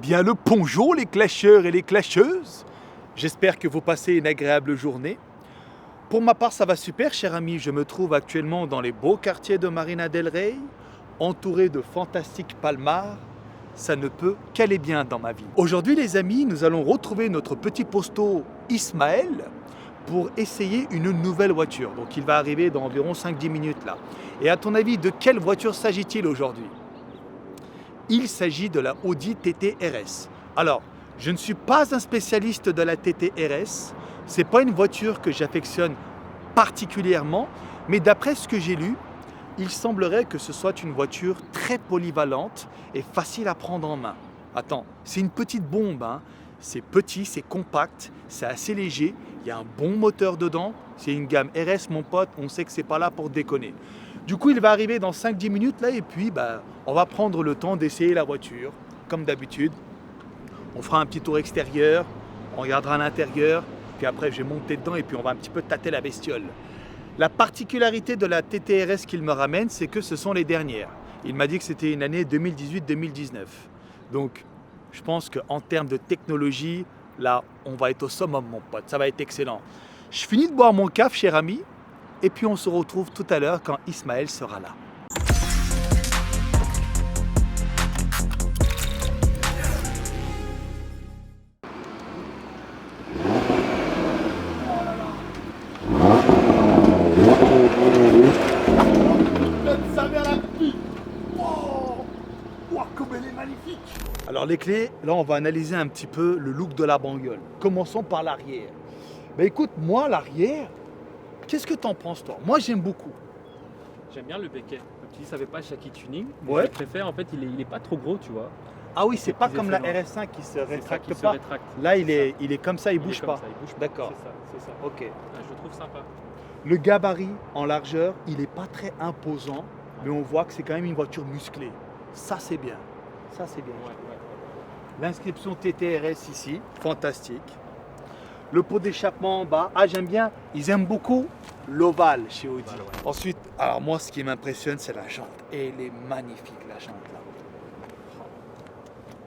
Bien le bonjour les clasheurs et les clasheuses. J'espère que vous passez une agréable journée. Pour ma part, ça va super, cher ami. Je me trouve actuellement dans les beaux quartiers de Marina del Rey, entouré de fantastiques palmars. Ça ne peut qu'aller bien dans ma vie. Aujourd'hui, les amis, nous allons retrouver notre petit posto Ismaël pour essayer une nouvelle voiture. Donc, il va arriver dans environ 5-10 minutes là. Et à ton avis, de quelle voiture s'agit-il aujourd'hui ? Il s'agit de la Audi TT RS. Alors, je ne suis pas un spécialiste de la TT RS. Ce n'est pas une voiture que j'affectionne particulièrement, mais d'après ce que j'ai lu, il semblerait que ce soit une voiture très polyvalente et facile à prendre en main. Attends, c'est une petite bombe, hein. C'est petit, c'est compact, c'est assez léger, il y a un bon moteur dedans. C'est une gamme RS, mon pote, on sait que c'est pas là pour déconner. Du coup, il va arriver dans 5-10 minutes là et puis on va prendre le temps d'essayer la voiture, comme d'habitude. On fera un petit tour extérieur, on regardera l'intérieur, puis après je vais monter dedans et puis on va un petit peu tâter la bestiole. La particularité de la TTRS qu'il me ramène, c'est que ce sont les dernières. Il m'a dit que c'était une année 2018-2019. Donc, je pense qu'en termes de technologie, là, on va être au summum, mon pote. Ça va être excellent. Je finis de boire mon café, cher ami, et puis on se retrouve tout à l'heure quand Ismaël sera là. Comme elle est magnifique! Alors les clés, là on va analyser un petit peu le look de la bagnole. Commençons par l'arrière. Écoute, moi l'arrière, qu'est-ce que t'en penses toi? Moi j'aime beaucoup. J'aime bien le béquet. Comme tu dis, ça fait pas Shaki Tuning. Mais Ouais. je préfère, en fait, il est pas trop gros, tu vois. Ah oui, c'est pas petits comme la effets RS5 qui se C'est ça rétracte qui se pas. rétracte. Là il C'est est comme ça, il est bouge comme pas. ça, il bouge pas. D'accord. C'est ça. Ok. Ah, je le trouve sympa. Le gabarit en largeur, il n'est pas très imposant, mais on voit que c'est quand même une voiture musclée. Ça c'est bien. Ça c'est bien. Ouais. L'inscription TTRS ici, fantastique. Le pot d'échappement en bas, j'aime bien, ils aiment beaucoup l'ovale chez Audi. L'ovale, ouais. Ensuite, alors moi ce qui m'impressionne c'est la jante. Et elle est magnifique la jante là.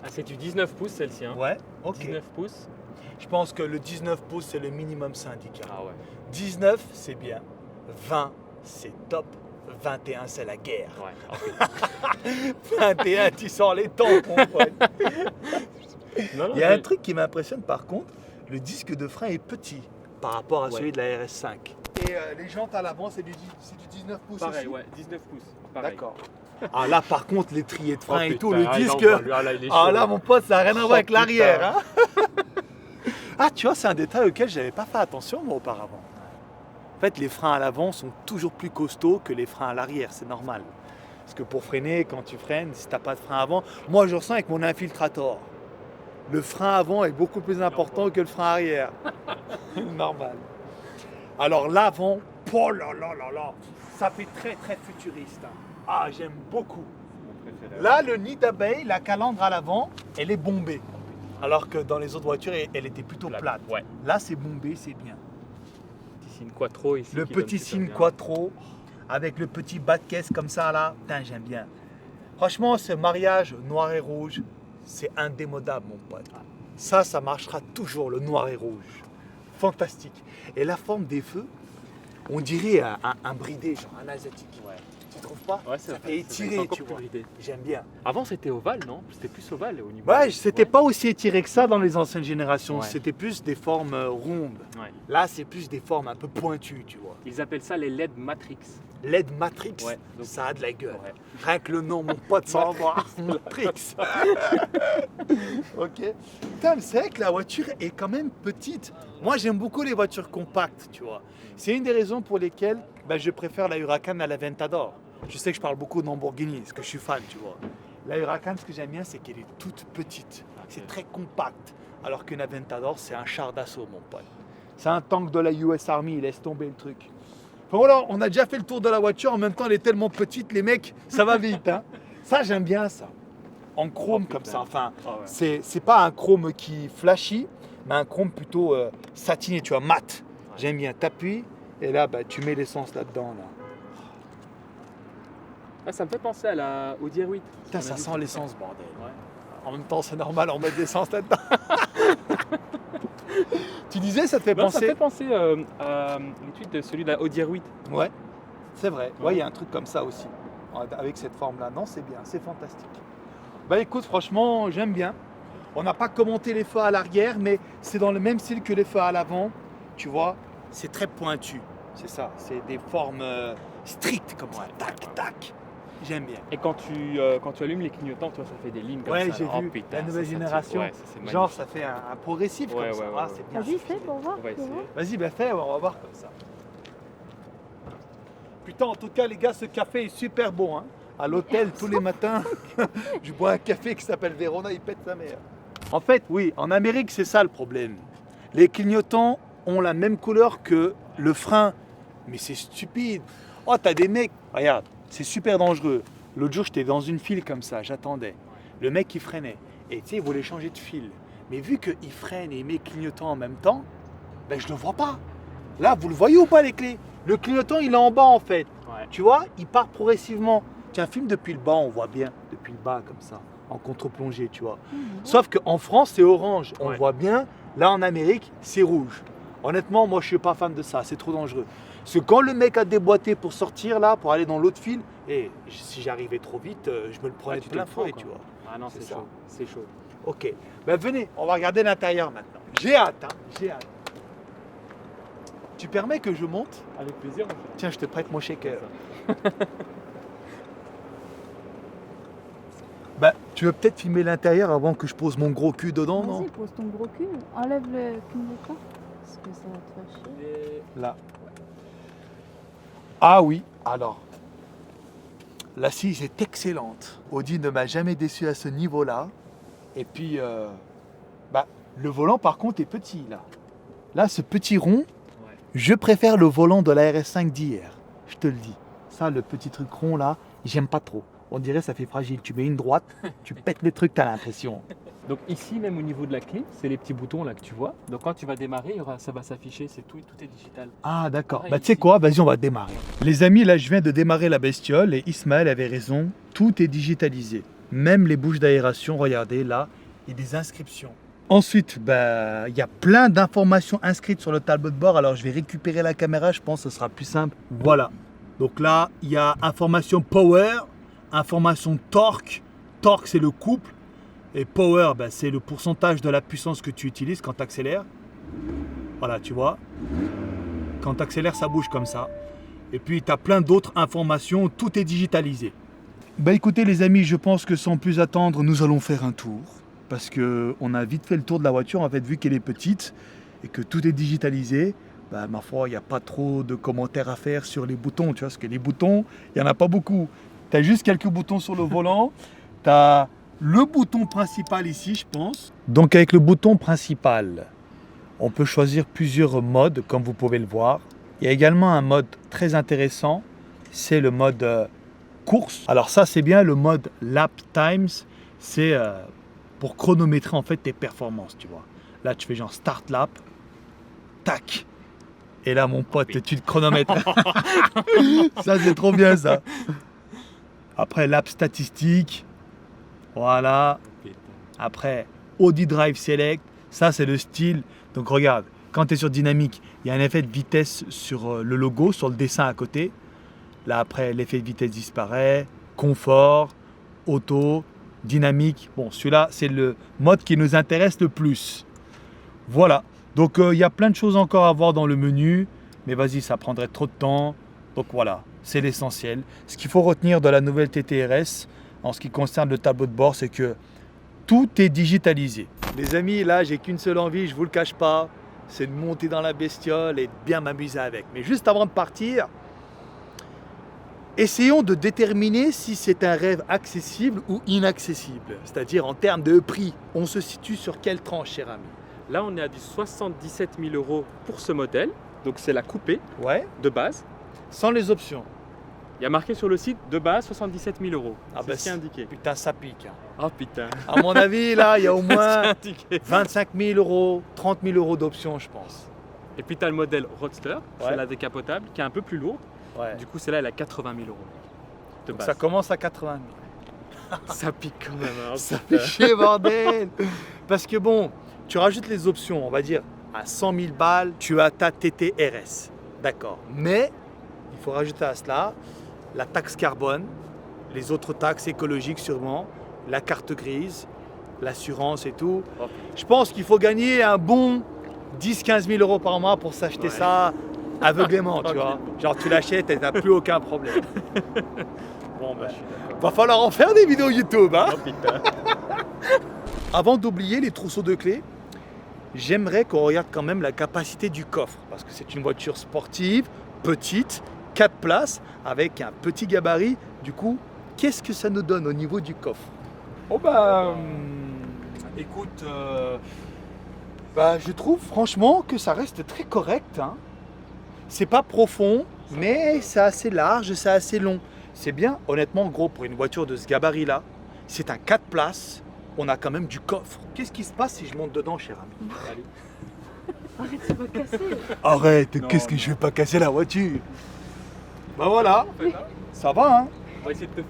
Ah, c'est du 19 pouces celle-ci. Hein. Ouais, ok. 19 pouces. Je pense que le 19 pouces c'est le minimum syndical. Ah ouais. 19 c'est bien, 20 c'est top, 21 c'est la guerre. Ouais. Ok. 21 tu sors les tampons. Ouais. Non, Il y a un truc qui m'impressionne par contre, le disque de frein est petit par rapport à Ouais. celui de la RS5. Et les jantes à l'avant, c'est du 19 pouces Pareil, aussi. ouais. 19 pouces. Pareil. D'accord. Ah là par contre, l'étrier de frein Oh, et tout, putain, le là, disque. là, il est chaud. Là mon pote, ça n'a rien à voir avec putain. l'arrière. Hein. Tu vois, c'est un détail auquel je n'avais pas fait attention moi auparavant. En fait, les freins à l'avant sont toujours plus costauds que les freins à l'arrière, c'est normal. Parce que pour freiner, quand tu freines, si tu n'as pas de frein avant, moi je ressens avec mon infiltrator. Le frein avant est beaucoup plus important que le frein arrière. Normal. Alors l'avant, oh là là là là, ça fait très très futuriste. Hein. J'aime beaucoup. Mon préféré. Là, le nid d'abeille, la calandre à l'avant, elle est bombée. Alors que dans les autres voitures, elle était plutôt plate. Ouais. Là, c'est bombé, c'est bien. Petit signe quattro ici. Le qui donne petit super signe bien. quattro, avec le petit bas de caisse comme ça là, putain, j'aime bien. Franchement, ce mariage noir et rouge, c'est indémodable, mon pote. Ça marchera toujours, le noir et rouge. Fantastique. Et la forme des feux, on dirait un bridé, genre un asiatique. Ouais. Tu trouves pas? Ouais, Ça c'est fait étiré, encore tu plus vois. bridé. J'aime bien. Avant c'était ovale, non? C'était plus ovale au niveau. Ouais, c'était pas aussi étiré que ça dans les anciennes générations. Ouais. C'était plus des formes rondes. Ouais. Là, c'est plus des formes un peu pointues, tu vois. Ils appellent ça les LED Matrix. LED Matrix, Ouais, donc- ça a de la gueule. Ouais. Rien que le nom, mon pote, ça envoie. Matrix. Ok. Putain, mais c'est vrai que la voiture est quand même petite. Moi, j'aime beaucoup les voitures compactes, tu vois. C'est une des raisons pour lesquelles je préfère la Huracan à la Ventador. Je sais que je parle beaucoup de Lamborghini, parce que je suis fan, tu vois. La Huracan, ce que j'aime bien, c'est qu'elle est toute petite. C'est très compact. Alors qu'une Aventador, c'est un char d'assaut, mon pote. C'est un tank de la US Army, laisse tomber le truc. Enfin, voilà, on a déjà fait le tour de la voiture, en même temps elle est tellement petite, les mecs, ça va vite. Hein. Ça, j'aime bien ça. En chrome comme ça, enfin, Ah ouais. c'est pas un chrome qui flashy, mais un chrome plutôt satiné, tu vois, mat. Ouais. J'aime bien, t'appuies, et là, tu mets l'essence là-dedans. Là. Ah, ça me fait penser à la Audi R8. Putain, ça sent l'essence, bordel. Ouais. En même temps, c'est normal, on met de l'essence là-dedans. Tu disais, ça te fait Non, ça penser... me fait penser à l'étude de celui de la Audi R8. Ouais, c'est vrai. Ouais. Il y a un truc comme ça aussi, avec cette forme-là. Non, c'est bien, c'est fantastique. Bah écoute, franchement, j'aime bien. On n'a pas commenté les feux à l'arrière, mais c'est dans le même style que les feux à l'avant. Tu vois, c'est très pointu. C'est ça, c'est des formes strictes comme ça. Tac, tac. J'aime bien. Et quand tu allumes les clignotants, toi, ça fait des lignes comme Ouais, ça. j'ai là. Oh, vu putain, la nouvelle ça, génération. ouais, ça, c'est magnifique. Genre, ça fait un progressif Ouais, comme ça. ouais, Ah, ouais, c'est bien. Vas-y, fais pour voir. On va essayer. Vas-y, ben fais, on va voir comme ça. Putain, en tout cas, les gars, ce café est super bon. Hein. À l'hôtel, tous les matins, je bois un café qui s'appelle Verona, il pète sa mère. En fait, oui, en Amérique, c'est ça le problème. Les clignotants ont la même couleur que le frein. Mais c'est stupide. Oh, t'as des mecs, regarde, c'est super dangereux. L'autre jour, j'étais dans une file comme ça, j'attendais. Le mec, il freinait. Et tu sais, il voulait changer de file. Mais vu qu'il freine et il met clignotant en même temps, ben, je ne le vois pas. Là, vous le voyez ou pas les clés? Le clignotant, il est en bas en fait. Ouais. Tu vois, il part progressivement. Tiens, filme depuis le bas, on voit bien. Depuis le bas, comme ça, en contre-plongée, tu vois. Sauf qu'en France, c'est orange. On Ouais. voit bien. Là, en Amérique, c'est rouge. Honnêtement, moi, je ne suis pas fan de ça. C'est trop dangereux. Parce que quand le mec a déboîté pour sortir là, pour aller dans l'autre file, et si j'arrivais trop vite, je me le prenais Ah, de tu te plein le prends, fouet, quoi. tu vois. Ah non, C'est c'est ça. chaud. C'est chaud. Ok, ben venez, on va regarder l'intérieur maintenant. J'ai hâte, hein, j'ai hâte. Tu permets que je monte? Avec plaisir, mon frère. Tiens, je te prête mon shaker. Ben, tu veux peut-être filmer l'intérieur avant que je pose mon gros cul dedans, non? Vas-y, pose ton gros cul. Enlève le clignotant. Parce que ça va te faire chier. Et- Là. Ah oui, alors. L'assise est excellente. Audi ne m'a jamais déçu à ce niveau-là. Et puis, le volant par contre est petit là. Là, ce petit rond, Ouais. je préfère le volant de la RS5 d'hier. Je te le dis. Ça, le petit truc rond là, j'aime pas trop. On dirait ça fait fragile. Tu mets une droite, tu pètes le truc, t'as l'impression. Donc ici, même au niveau de la clé, c'est les petits boutons là que tu vois. Donc quand tu vas démarrer, ça va s'afficher. Tout est digital. Ah d'accord. Pareil Bah tu sais ici. quoi, vas-y on va démarrer. Les amis, là je viens de démarrer la bestiole et Ismaël avait raison, tout est digitalisé. Même les bouches d'aération, regardez là, il y a des inscriptions. Ensuite, il y a plein d'informations inscrites sur le tableau de bord. Alors je vais récupérer la caméra, je pense que ce sera plus simple. Voilà. Donc là, il y a information power, information torque. Torque c'est le couple. Et power, c'est le pourcentage de la puissance que tu utilises quand tu accélères. Voilà, tu vois. Quand tu accélères, ça bouge comme ça. Et puis, tu as plein d'autres informations. Tout est digitalisé. Écoutez, les amis, je pense que sans plus attendre, nous allons faire un tour. Parce qu'on a vite fait le tour de la voiture, en fait, vu qu'elle est petite et que tout est digitalisé. Ma foi, il n'y a pas trop de commentaires à faire sur les boutons. Tu vois, parce que les boutons, il n'y en a pas beaucoup. Tu as juste quelques boutons sur le volant. Tu as le bouton principal ici, je pense. Donc, avec le bouton principal, on peut choisir plusieurs modes, comme vous pouvez le voir. Il y a également un mode très intéressant, c'est le mode course. Alors ça, c'est bien le mode lap times, c'est pour chronométrer en fait tes performances, tu vois. Là, tu fais genre start lap, tac. Et là, mon pote, tu te chronomètres. Ça, c'est trop bien, ça. Après, lap statistique, voilà. Après, Audi Drive Select, ça, c'est le style. Donc regarde, quand tu es sur dynamique, il y a un effet de vitesse sur le logo, sur le dessin à côté. Là après, l'effet de vitesse disparaît. Confort, auto, dynamique. Bon, celui-là, c'est le mode qui nous intéresse le plus. Voilà. Donc il y a plein de choses encore à voir dans le menu. Mais vas-y, ça prendrait trop de temps. Donc voilà, c'est l'essentiel. Ce qu'il faut retenir de la nouvelle TTRS, en ce qui concerne le tableau de bord, c'est que tout est digitalisé. Les amis, là, j'ai qu'une seule envie, je vous le cache pas, c'est de monter dans la bestiole et de bien m'amuser avec. Mais juste avant de partir, essayons de déterminer si c'est un rêve accessible ou inaccessible. C'est-à-dire en termes de prix. On se situe sur quelle tranche, cher ami? Là, on est à du 77 000 € pour ce modèle. Donc c'est la coupée Ouais, de base. sans les options. Il y a marqué sur le site de base 77 000 €. Ah C'est ce qui est indiqué. Putain, ça pique. Hein. Oh putain. À mon avis, là, il y a au C'est moins indiqué. 25 000 €, 30 000 € d'options, je pense. Et puis tu as le modèle Roadster, Ouais. c'est la décapotable, qui est un peu plus lourde. Ouais. Du coup, celle-là, elle a 80 000 € de Donc base. ça commence à 80 000. Ça pique quand même. Hein, Ça fait chier, bordel. Parce que bon, tu rajoutes les options, on va dire, à 100 000 balles, tu as ta TTRS. D'accord. Mais, il faut rajouter à cela la taxe carbone, les autres taxes écologiques sûrement, la carte grise, l'assurance et tout. Ok. Je pense qu'il faut gagner un bon 10-15 000 euros par mois pour s'acheter Ouais. ça aveuglément, tu vois. Genre tu l'achètes et t'as plus aucun problème. Bon, bah, je suis d'accord. Va falloir en faire des vidéos YouTube, hein. Oh putain. Avant d'oublier les trousseaux de clés, j'aimerais qu'on regarde quand même la capacité du coffre. Parce que c'est une voiture sportive, petite, 4 places, avec un petit gabarit. Du coup, qu'est-ce que ça nous donne au niveau du coffre? Oh bah, écoute, je trouve franchement que ça reste très correct, hein. C'est pas profond, mais c'est assez large, c'est assez long. C'est bien, honnêtement, gros, pour une voiture de ce gabarit-là, c'est un 4 places, on a quand même du coffre. Qu'est-ce qui se passe si je monte dedans, cher ami? Allez. Arrête, c'est pas cassé. Arrête, Non, qu'est-ce que non. je vais pas casser la voiture? Bah voilà, ça va, hein? On va essayer de te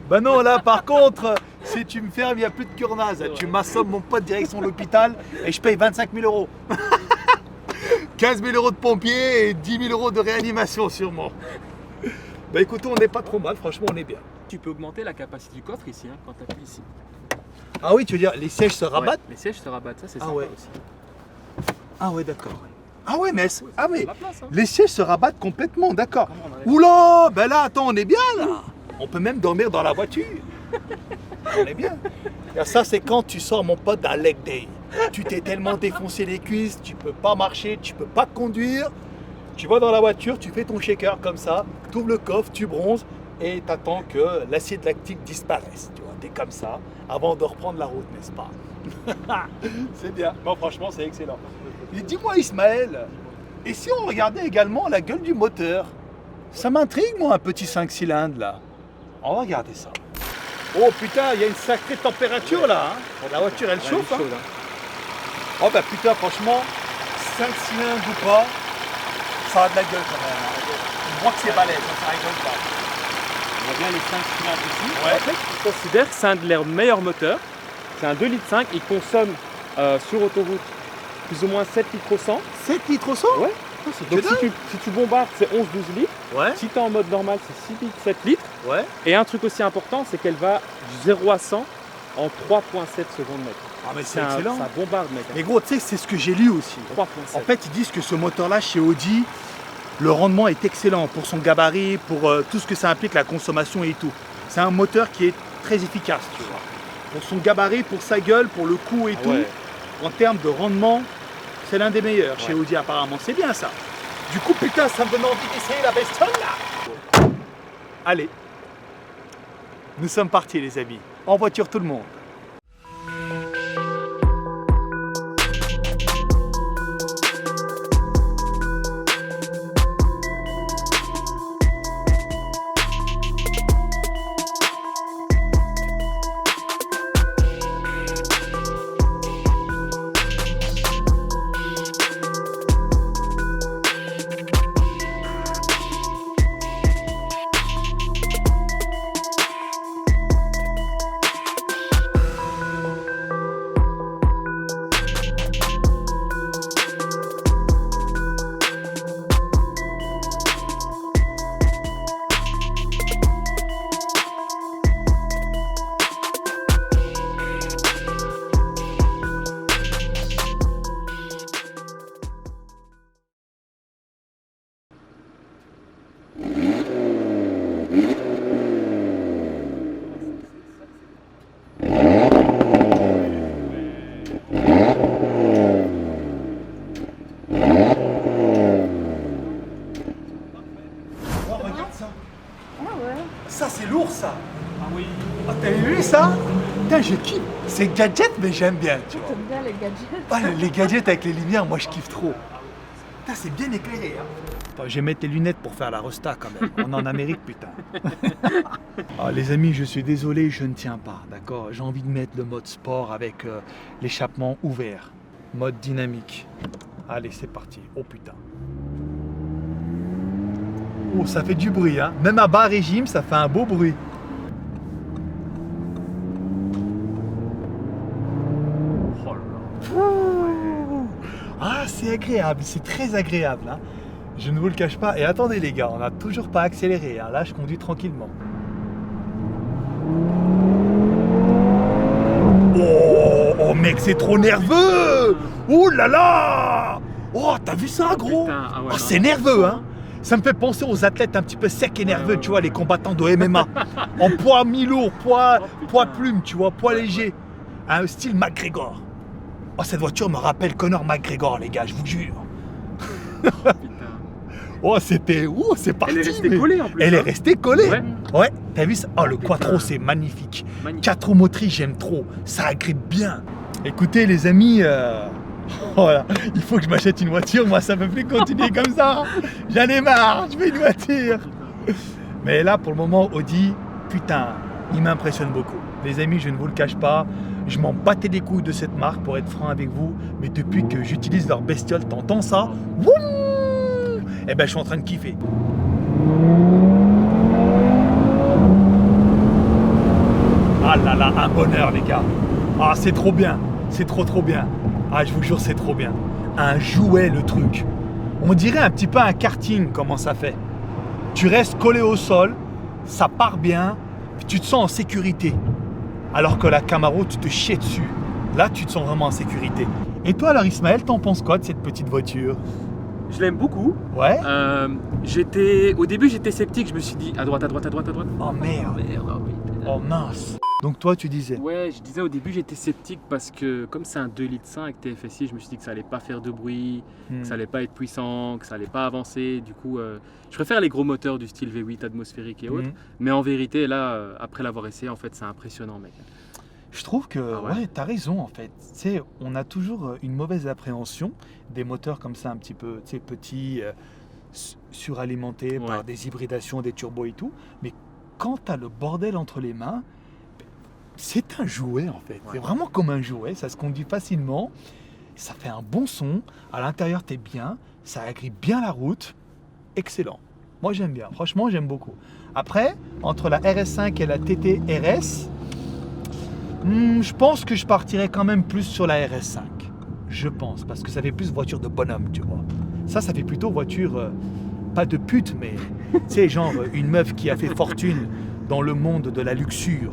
Bah non, là par contre, si tu me fermes, il n'y a plus de curnaze. Tu m'assommes mon pote direction l'hôpital et je paye 25 000 euros. 15 000 euros de pompiers et 10 000 euros de réanimation sûrement. Bah écoute, on n'est pas trop mal, franchement on est bien. Tu peux augmenter la capacité du coffre ici, hein, quand tu appuies ici. Ah oui, tu veux dire, les sièges se rabattent? Ouais, les sièges se rabattent, ça c'est Ah sympa ouais. aussi. Ah ouais, d'accord. Ah ouais, mais, ah mais La place, hein. les sièges se rabattent complètement, d'accord. Comment on enlève? Oula, ben là, attends, on est bien là. On peut même dormir dans la voiture. On est bien. Et ça, c'est quand tu sors, mon pote, d'un leg day. Tu t'es tellement défoncé les cuisses, tu peux pas marcher, tu peux pas conduire. Tu vas dans la voiture, tu fais ton shaker comme ça, tu ouvres le coffre, tu bronzes et t'attends que l'acide lactique disparaisse. Tu vois, t'es comme ça avant de reprendre la route, n'est-ce pas? C'est bien. Non, franchement, c'est excellent. Mais dis-moi, Ismaël, et si on regardait également la gueule du moteur? Ça m'intrigue, moi, un petit 5 cylindres là. On va regarder ça. Oh putain, il y a une sacrée température là. Hein. La voiture, elle Ouais, chauffe. elle est Hein. chaude, hein. Oh bah putain, franchement, 5 cylindres ou pas, ça a de la gueule quand même. Hein. On voit que c'est balèze, hein, ça rigole pas. On voit bien les 5 cylindres ici. Ouais. En fait, je considère que c'est un de leurs meilleurs moteurs. C'est un 2,5 litres. Il consomme sur autoroute plus ou moins 7 litres au 100. 7 litres au 100? Ouais. c'est Donc que si tu bombardes, c'est 11-12 litres. Ouais, Si tu es en mode normal, c'est 6 litres, 7 litres. ouais. Et un truc aussi important, c'est qu'elle va du 0 à 100 en 3,7 secondes mètres. Ah mais c'est excellent. Ça bombarde, mec. Mais gros, tu sais, c'est ce que j'ai lu aussi. 3,7. En fait, ils disent que ce moteur-là, chez Audi, le rendement est excellent pour son gabarit, pour tout ce que ça implique, la consommation et tout. C'est un moteur qui est très efficace, tu vois. Pour son gabarit, pour sa gueule, pour le coût et Ah tout, ouais. en termes de rendement, c'est l'un des meilleurs chez Ouais. Audi apparemment. C'est bien ça. Du coup, putain, ça me donne envie d'essayer la bestiole là. Allez, nous sommes partis les amis. En voiture tout le monde. Oh, regarde ça. Ah ouais. Ça, c'est lourd, ça. Ah oui. Oh, t'as vu ça? Putain, je kiffe. C'est gadget, mais j'aime bien, tu vois. T'aimes bien les gadgets. Ah, les gadgets avec les lumières, moi, je kiffe trop. Putain, c'est bien éclairé, hein. Attends, je vais mettre les lunettes pour faire la resta, quand même. On est en Amérique, putain. Ah, les amis, je suis désolé, je ne tiens pas, d'accord? J'ai envie de mettre le mode sport avec l'échappement ouvert. Mode dynamique. Allez, c'est parti. Oh, putain. Oh, ça fait du bruit, hein. Même à bas régime, ça fait un beau bruit. Ah, c'est agréable, c'est très agréable. Hein. Je ne vous le cache pas. Et attendez les gars, on n'a toujours pas accéléré. Hein. Là, je conduis tranquillement. Oh mec, c'est trop nerveux. Oh là là. Oh, t'as vu ça, gros? Putain, ah ouais, Oh, non, c'est nerveux, hein. Ça me fait penser aux athlètes un petit peu secs et nerveux, ouais, tu vois, les combattants de MMA. En poids mi-lourd, poids putain. plume, tu vois, poids léger. Un style McGregor. Oh, cette voiture me rappelle Conor McGregor, les gars, je vous jure. Putain. Oh, c'était... Oh, c'est parti. Elle est restée mais- collée en plus. Elle est hein. restée collée. Ouais. Ouais, t'as vu ça? Oh, le Putain. quattro, c'est magnifique. Magnifique. 4 roues motrices, j'aime trop. Ça agrippe bien. Écoutez, les amis, voilà, il faut que je m'achète une voiture. Moi, ça ne peut plus continuer comme ça. J'en ai marre, je veux une voiture. Mais là, pour le moment, Audi, putain, il m'impressionne beaucoup. Les amis, je ne vous le cache pas, je m'en battais les couilles de cette marque, pour être franc avec vous. Mais depuis que j'utilise leur bestiole, t'entends ça? Wouh! Eh ben, je suis en train de kiffer. Ah là là, un bonheur les gars. Ah c'est trop bien, c'est trop bien. Ah je vous jure c'est trop bien. Un jouet le truc. On dirait un petit peu un karting comment ça fait. Tu restes collé au sol, ça part bien, puis tu te sens en sécurité. Alors que la Camaro tu te chies dessus. Là tu te sens vraiment en sécurité. Et toi alors Ismaël, t'en penses quoi de cette petite voiture? Je l'aime beaucoup. Ouais. Au début, j'étais sceptique. Je me suis dit à droite, à droite, à droite, à droite. Oh merde. Merde, oh oui. Oh mince. Donc toi tu disais. Ouais, je disais au début, j'étais sceptique parce que comme c'est un 2,5 litres TFSI, je me suis dit que ça allait pas faire de bruit, que ça allait pas être puissant, que ça allait pas avancer. Du coup, je préfère les gros moteurs du style V8 atmosphérique et autres. Mais en vérité, là, après l'avoir essayé, en fait, c'est impressionnant, mec. Je trouve que, Ah ouais. ouais, t'as raison en fait. Tu sais, on a toujours une mauvaise appréhension des moteurs comme ça, un petit peu, tu sais, petits, suralimentés Ouais. par des hybridations, des turbos et tout. Mais quand t'as le bordel entre les mains, c'est un jouet en fait. Ouais. C'est vraiment comme un jouet, ça se conduit facilement, ça fait un bon son, à l'intérieur t'es bien, ça agrippe bien la route. Excellent. Moi j'aime bien, franchement j'aime beaucoup. Après, entre la RS5 et la TT RS, je pense que je partirais quand même plus sur la RS5. Je pense, parce que ça fait plus voiture de bonhomme, tu vois. Ça fait plutôt voiture, pas de pute, mais tu sais, genre une meuf qui a fait fortune dans le monde de la luxure.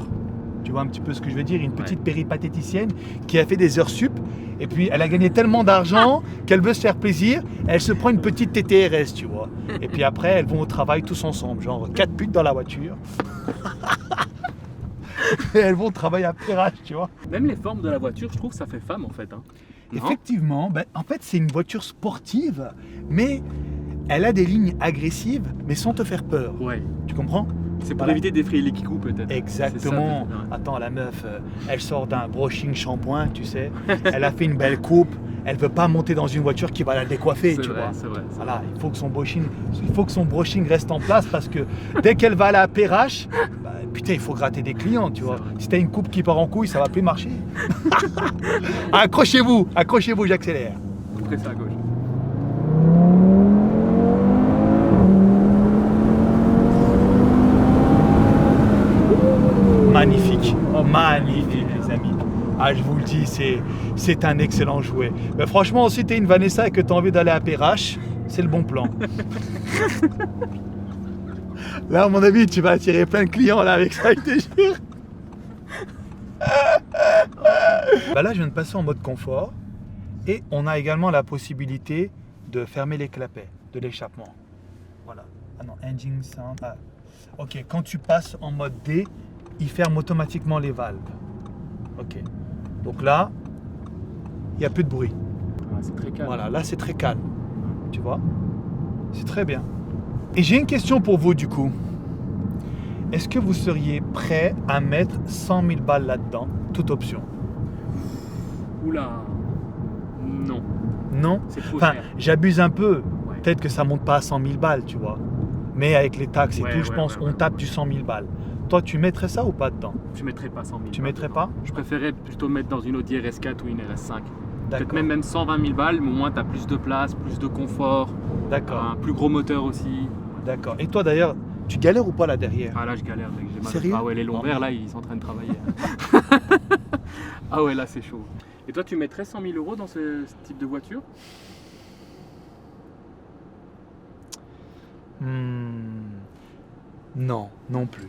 Tu vois un petit peu ce que je veux dire? Une petite péripatéticienne qui a fait des heures sup, et puis elle a gagné tellement d'argent qu'elle veut se faire plaisir, elle se prend une petite TTRS, tu vois. Et puis après, elles vont au travail tous ensemble, genre 4 putes dans la voiture. Et elles vont travailler à Perrache, tu vois. Même les formes de la voiture, je trouve que ça fait femme en fait. Hein. Non. Effectivement, en fait c'est une voiture sportive, mais elle a des lignes agressives, mais sans te faire peur. Ouais. Tu comprends? C'est pour Voilà. éviter d'effrayer les kikous peut-être. Exactement. C'est ça, peut-être, ouais. Attends, la meuf, elle sort d'un brushing shampoing, tu sais. Elle a fait une belle coupe. Elle veut pas monter dans une voiture qui va la décoiffer, C'est tu vrai, vois. c'est vrai. c'est Voilà, il faut que son brushing reste en place parce que dès qu'elle va aller à Perrache, putain, il faut gratter des clients, tu vois. vrai. Si t'as une coupe qui part en couille, ça va plus marcher. Accrochez-vous, j'accélère. vrai. Après, c'est à gauche. Magnifique, magnifique les amis. Ah, je vous le dis, c'est un excellent jouet. Mais franchement, si t'es une Vanessa et que t'as envie d'aller à Perrache, c'est le bon plan. Là, à mon avis, tu vas attirer plein de clients là avec ça, je te jure. Là, je viens de passer en mode confort et on a également la possibilité de fermer les clapets de l'échappement. Voilà. Ah non, engine sound. Ah. Ok, quand tu passes en mode D, il ferme automatiquement les valves. Ok. Donc là, il n'y a plus de bruit. Ah, c'est très calme. Voilà, là c'est très calme. Tu vois? C'est très bien. Et j'ai une question pour vous du coup. Est-ce que vous seriez prêt à mettre 100 000 balles là-dedans, toute option? Oula. Non. Non? C'est trop Enfin, cher. j'abuse un peu. Ouais. Peut-être que ça monte pas à 100 000 balles, tu vois. Mais avec les taxes et Ouais, tout, je ouais, pense ouais, on ouais. tape du 000 balles. Toi, tu mettrais ça ou pas dedans? Je mettrais pas 100 000. Tu balles mettrais dedans. pas? Je préférais plutôt mettre dans une Audi RS4 ou une RS5. Peut-être D'accord. même 120 000 balles, mais au moins tu as plus de place, plus de confort, D'accord. un plus gros moteur aussi. D'accord. Et toi d'ailleurs, tu galères ou pas là derrière? Ah là je galère, j'ai mal. Sérieux? Ah ouais, les lombaires Oh. là ils sont en train de travailler. Ah ouais, là c'est chaud. Et toi, tu mettrais 100 000 € dans ce type de voiture? Non, non plus.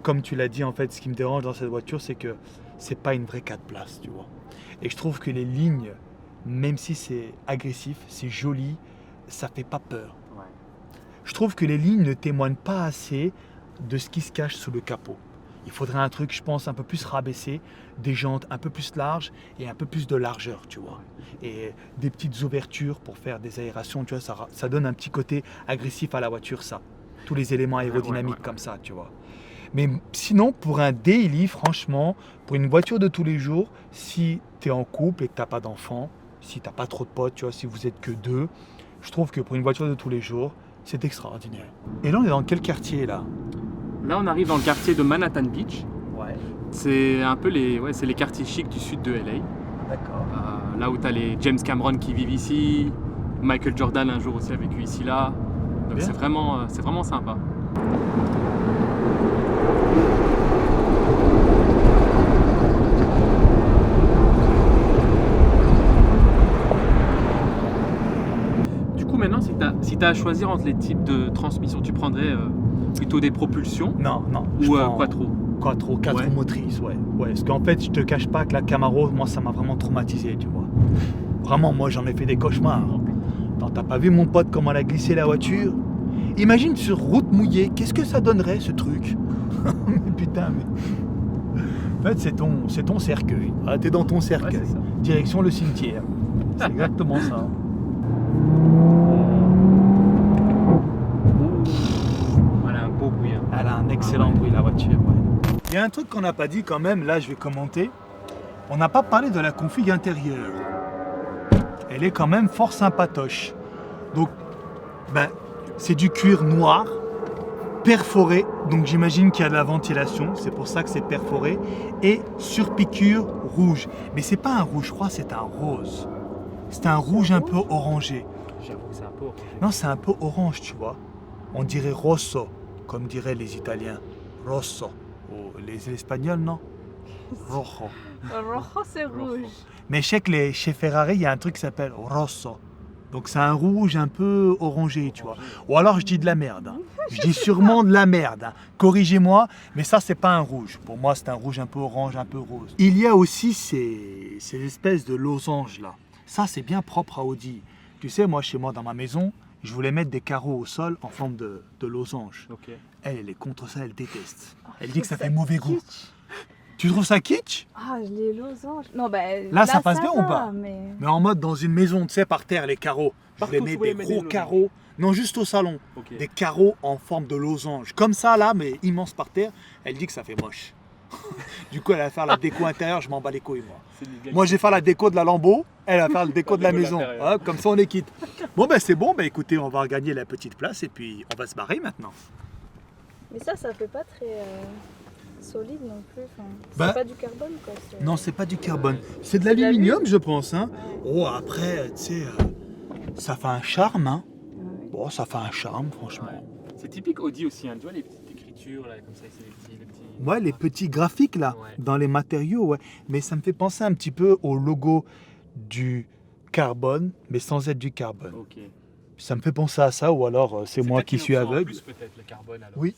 Comme tu l'as dit, en fait, ce qui me dérange dans cette voiture, c'est que c'est pas une vraie 4 places, tu vois. Et je trouve que les lignes, même si c'est agressif, c'est joli, ça fait pas peur. Ouais. Je trouve que les lignes ne témoignent pas assez de ce qui se cache sous le capot. Il faudrait un truc, je pense, un peu plus rabaissé, des jantes un peu plus larges et un peu plus de largeur, tu vois. Et des petites ouvertures pour faire des aérations, tu vois, ça donne un petit côté agressif à la voiture, ça. Tous les éléments aérodynamiques comme ça, tu vois. Mais sinon, pour un daily, franchement, pour une voiture de tous les jours, si tu es en couple et que tu n'as pas d'enfant, si tu n'as pas trop de potes, tu vois, si vous êtes que deux, je trouve que pour une voiture de tous les jours, c'est extraordinaire. Et là, on est dans quel quartier, là? Là, on arrive dans le quartier de Manhattan Beach. Ouais, C'est un peu les quartiers chics du sud de LA. d'accord. Là où tu as les James Cameron qui vivent ici, Michael Jordan un jour aussi a vécu ici là. Donc Bien. c'est vraiment sympa. Du coup maintenant si tu as à choisir entre les types de transmission, tu prendrais plutôt des propulsions Non, ou prends quattro? quatre Ouais. motrices, ouais. Parce qu'en fait, je te cache pas que la Camaro, moi, ça m'a vraiment traumatisé, tu vois. Vraiment, moi, j'en ai fait des cauchemars. Attends, t'as pas vu mon pote comment elle a glissé la voiture? Imagine sur route mouillée, qu'est-ce que ça donnerait, ce truc? Mais putain, mais... En fait, c'est ton cercueil. Ah, t'es dans ton Ouais, cercueil. c'est ça. Direction le cimetière. C'est exactement ça. Voilà un beau bruit. Hein. Elle a un excellent bruit, la voiture. Ouais. Il y a un truc qu'on n'a pas dit quand même, là je vais commenter. On n'a pas parlé de la config intérieure. Elle est quand même fort sympatoche. Donc, c'est du cuir noir, perforé. Donc j'imagine qu'il y a de la ventilation, c'est pour ça que c'est perforé. Et sur piqûre rouge. Mais c'est pas un rouge, je crois, c'est un rose. C'est un rouge un peu orangé. J'avoue que c'est un peu orangé. Non, c'est un peu orange, tu vois. On dirait rosso, comme diraient les Italiens. Rosso. Ou les Espagnols, non? Rojo. Rojo, c'est rouge. Mais je sais que chez Ferrari, il y a un truc qui s'appelle rosso. Donc c'est un rouge un peu orangé, tu vois. Ou alors je dis de la merde. Hein. Je dis sûrement de la merde. Hein. Corrigez-moi, mais ça, c'est pas un rouge. Pour moi, c'est un rouge un peu orange, un peu rose. Il y a aussi ces espèces de losanges là. Ça, c'est bien propre à Audi. Tu sais, moi, chez moi, dans ma maison, je voulais mettre des carreaux au sol en forme de losange. Ok. Elle est contre ça, elle déteste. Oh, Elle je dit que trouve ça fait mauvais goût. kitsch. Tu trouves ça kitsch? Ah, les losanges. Non, ben. Là, ça passe bien ou va, pas? Mais... Mais en mode dans une maison, tu sais, par terre, les carreaux. Je Partout, voulais tu mettre voulais des mettre gros des carreaux. Non, juste au salon. Ok. Des carreaux en forme de losange. Comme ça, là, mais immense par terre. Elle dit que ça fait moche. Du coup, elle va faire la déco intérieure, je m'en bats les couilles, moi. C'est l'égalité. Moi, je vais faire la déco de la Lambeau, elle va faire la déco de la déco de maison. l'intérieur. Hein, comme ça, on est quitte. Bon, ben c'est bon. Ben écoutez, on va regagner la petite place et puis on va se barrer maintenant. Mais ça fait pas très solide non plus. Enfin, Bah, c'est pas du carbone, quoi. Non, c'est pas du carbone. C'est de C'est de l'aluminium, l'alu. je pense. Hein. Oh, après, tu sais, ça fait un charme. Hein. Ouais. Bon, ça fait un charme, franchement. Ouais. C'est typique Audi aussi, hein. Tu vois les petites écritures là, comme ça, c'est les petits. Ouais, les petits graphiques là, Ouais. dans les matériaux, ouais. Mais ça me fait penser un petit peu au logo du carbone, mais sans être du carbone. Ok. Ça me fait penser à ça, ou alors c'est moi peut-être qui une suis option en aveugle. plus, peut-être le carbone alors. Oui.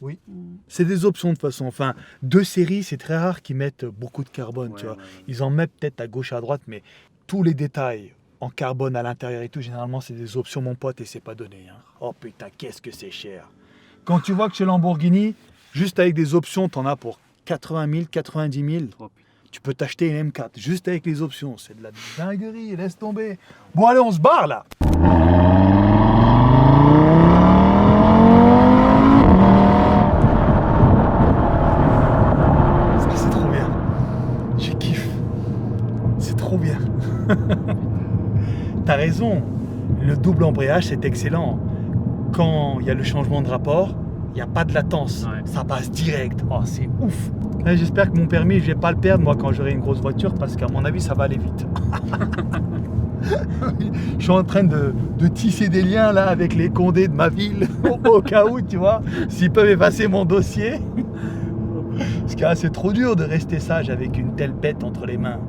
Mm. C'est des options de toute façon. Enfin, deux séries, c'est très rare qu'ils mettent beaucoup de carbone, tu vois. Ils en mettent peut-être à gauche, à droite, mais tous les détails en carbone à l'intérieur et tout, généralement, c'est des options, mon pote, et c'est pas donné. Hein. Oh putain, qu'est-ce que c'est cher. Quand tu vois que chez Lamborghini, juste avec des options, t'en as pour 80 000, 90 000. Oh, putain. Tu peux t'acheter une M4, juste avec les options. C'est de la dinguerie, laisse tomber. Bon, allez, on se barre là. C'est trop bien. Je kiffe. C'est trop bien. T'as raison. Le double embrayage, c'est excellent. Quand il y a le changement de rapport, il n'y a pas de latence. Ouais. Ça passe direct. Oh, c'est ouf. Là, j'espère que mon permis, je vais pas le perdre, moi, quand j'aurai une grosse voiture, parce qu'à mon avis, ça va aller vite. Je suis en train de tisser des liens là avec les condés de ma ville, au cas où, tu vois, s'ils peuvent effacer mon dossier. Parce que c'est trop dur de rester sage avec une telle bête entre les mains.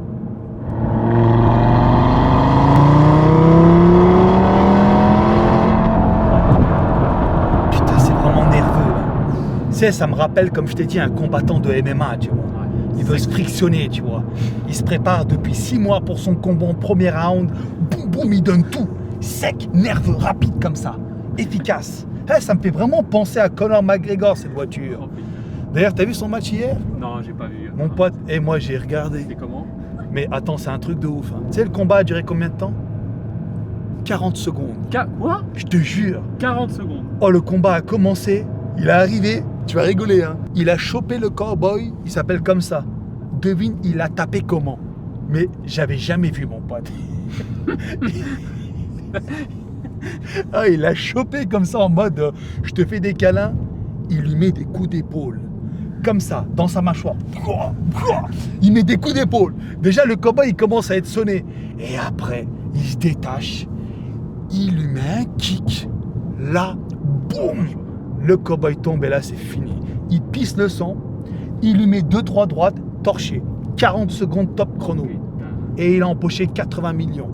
sais, ça me rappelle, comme je t'ai dit, un combattant de MMA, tu vois. Ouais. Il veut se frictionner, tu vois. Il se prépare depuis 6 mois pour son combat en premier round. Boum, boum, il donne tout. Sec, nerveux, rapide comme ça. Efficace. Ça me fait vraiment penser à Conor McGregor, cette voiture. Oh, putain. D'ailleurs, t'as vu son match hier? Non, j'ai pas vu. Mon pote, et moi j'ai regardé. C'était comment? Mais attends, c'est un truc de ouf. Hein. Tu sais, le combat a duré combien de temps? 40 secondes. Quoi? Je te jure. 40 secondes. Oh, le combat a commencé. Il est arrivé. Tu vas rigoler, hein. Il a chopé le cowboy. Il s'appelle comme ça. Devine, il a tapé comment? Mais j'avais jamais vu mon pote. Ah, il l'a chopé comme ça en mode je te fais des câlins. Il lui met des coups d'épaule. Comme ça, dans sa mâchoire. Il met des coups d'épaule. Déjà, le cowboy, il commence à être sonné. Et après, il se détache. Il lui met un kick. Là, boum! Le cowboy tombe et là, c'est fini. Il pisse le sang. Il lui met 2-3 droites, torché. 40 secondes top chrono. Putain. Et il a empoché 80 millions.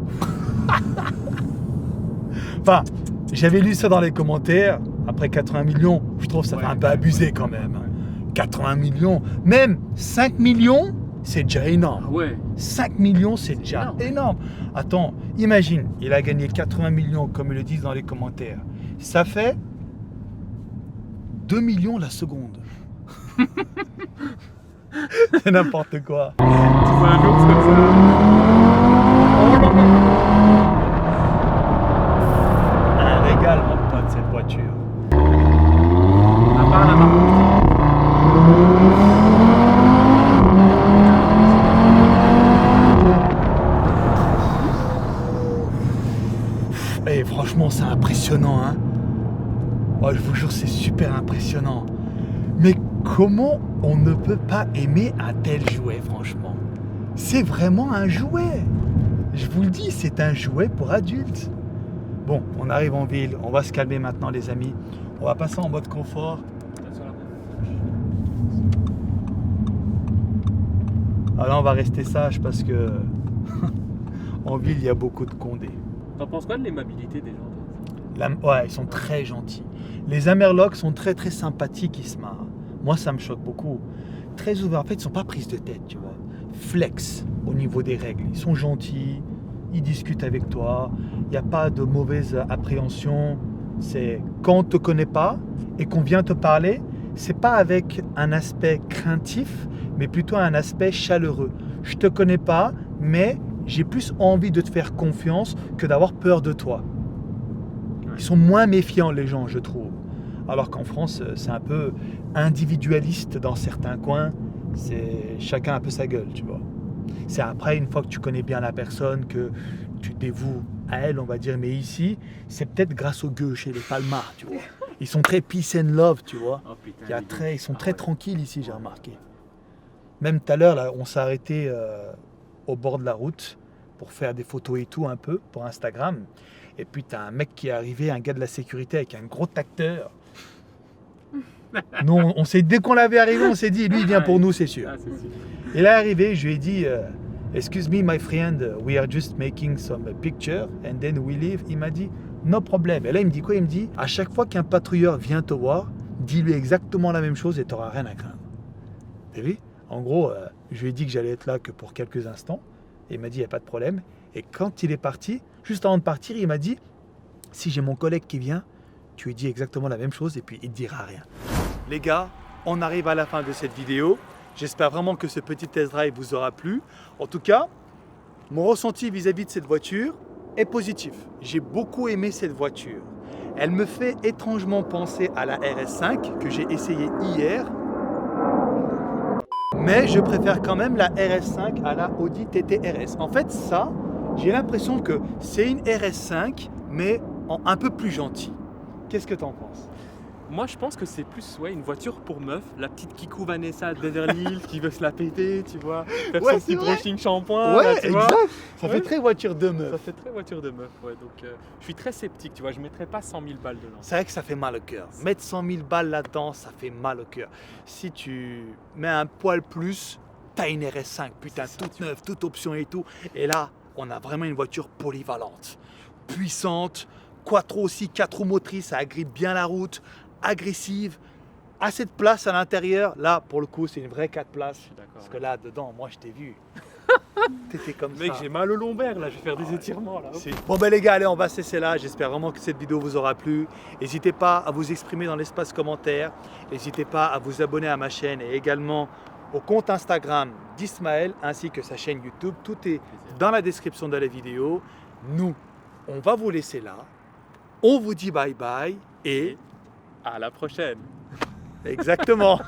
Enfin, j'avais lu ça dans les commentaires. Après 80 millions, je trouve que ça fait un peu abusé quand même. 80 millions, même 5 millions, c'est déjà énorme. Ah ouais. 5 millions, c'est déjà énorme. Attends, imagine, il a gagné 80 millions, comme ils le disent dans les commentaires. Ça fait 2 millions la seconde. C'est n'importe quoi. Tu vois un ours comme ça. Un régal, mon pote, cette voiture. À part la marque. Et franchement, c'est impressionnant, hein. Oh, je vous jure, c'est super impressionnant. Mais comment on ne peut pas aimer un tel jouet, franchement? C'est vraiment un jouet. Je vous le dis, c'est un jouet pour adultes. Bon, on arrive en ville, on va se calmer maintenant, les amis. On va passer en mode confort. Alors, on va rester sage parce que en ville, il y a beaucoup de condés. T'en penses quoi de l'aimabilité des gens? Ouais, ils sont très gentils. Les Amerlocs sont très très sympathiques, ils se marrent. Moi, ça me choque beaucoup. Très ouverts. En fait, ils ne sont pas prises de tête, tu vois. Flex au niveau des règles. Ils sont gentils, ils discutent avec toi. Il n'y a pas de mauvaise appréhension. C'est quand on ne te connaît pas et qu'on vient te parler, c'est pas avec un aspect craintif, mais plutôt un aspect chaleureux. Je te connais pas, mais j'ai plus envie de te faire confiance que d'avoir peur de toi. Ils sont moins méfiants, les gens, je trouve. Alors qu'en France, c'est un peu individualiste dans certains coins. C'est chacun un peu sa gueule, tu vois. C'est après, une fois que tu connais bien la personne, que tu te dévoues à elle, on va dire. Mais ici, c'est peut-être grâce aux gueux chez les Palmars, tu vois. Ils sont très peace and love, tu vois. Oh, putain, Ils sont très tranquilles ici, j'ai remarqué. Même tout à l'heure, là, on s'est arrêté au bord de la route pour faire des photos et tout un peu pour Instagram. Et puis t'as un mec qui est arrivé, un gars de la sécurité avec un gros tracteur. Nous, on s'est, dès qu'on l'avait arrivé, on s'est dit, lui il vient pour nous, c'est sûr. Ah, c'est sûr. Il est arrivé, je lui ai dit, excuse me my friend, we are just making some picture and then we leave. Il m'a dit, no problem. Et là il me dit quoi? Il me dit, à chaque fois qu'un patrouilleur vient te voir, dis-lui exactement la même chose et t'auras rien à craindre. T'as vu? En gros, je lui ai dit que j'allais être là que pour quelques instants. Et il m'a dit, il n'y a pas de problème. Et quand il est parti, juste avant de partir, il m'a dit, si j'ai mon collègue qui vient, tu lui dis exactement la même chose et puis il ne dira rien. Les gars, on arrive à la fin de cette vidéo. J'espère vraiment que ce petit test drive vous aura plu. En tout cas, mon ressenti vis-à-vis de cette voiture est positif. J'ai beaucoup aimé cette voiture. Elle me fait étrangement penser à la RS5 que j'ai essayée hier. Mais je préfère quand même la RS5 à la Audi TT RS. En fait, ça, j'ai l'impression que c'est une RS5, mais un peu plus gentil. Qu'est-ce que tu en penses? Moi, je pense que c'est plus une voiture pour meuf, la petite Kikou Vanessa de Beverly Hills qui veut se la péter, tu vois, faire son petit brushing shampoing. Ouais, là, tu vois. exact. Ça fait très voiture de meuf. Ça fait très voiture de meuf, ouais. Donc, je suis très sceptique, tu vois. Je mettrais pas 100 000 balles dedans. C'est vrai que ça fait mal au cœur. Mettre 100 000 balles là-dedans, ça fait mal au cœur. Si tu mets un poil plus, t'as une RS5, putain, toute neuve, toute option et tout. Et là, on a vraiment une voiture polyvalente, puissante, quattro aussi, 4 roues motrices, ça agrippe bien la route, agressive, assez de place à l'intérieur. Là, pour le coup, c'est une vraie 4 places. Je suis d'accord. Parce que là, dedans, moi, je t'ai vu. T'étais comme Mec, ça. j'ai mal au lombaire là, je vais faire des étirements là. Bon ben les gars, allez, on va cesser là. J'espère vraiment que cette vidéo vous aura plu. N'hésitez pas à vous exprimer dans l'espace commentaire. N'hésitez pas à vous abonner à ma chaîne et également au compte Instagram d'Ismaël ainsi que sa chaîne YouTube. Tout est dans la description de la vidéo. Nous, on va vous laisser là. On vous dit bye bye et À la prochaine. exactement.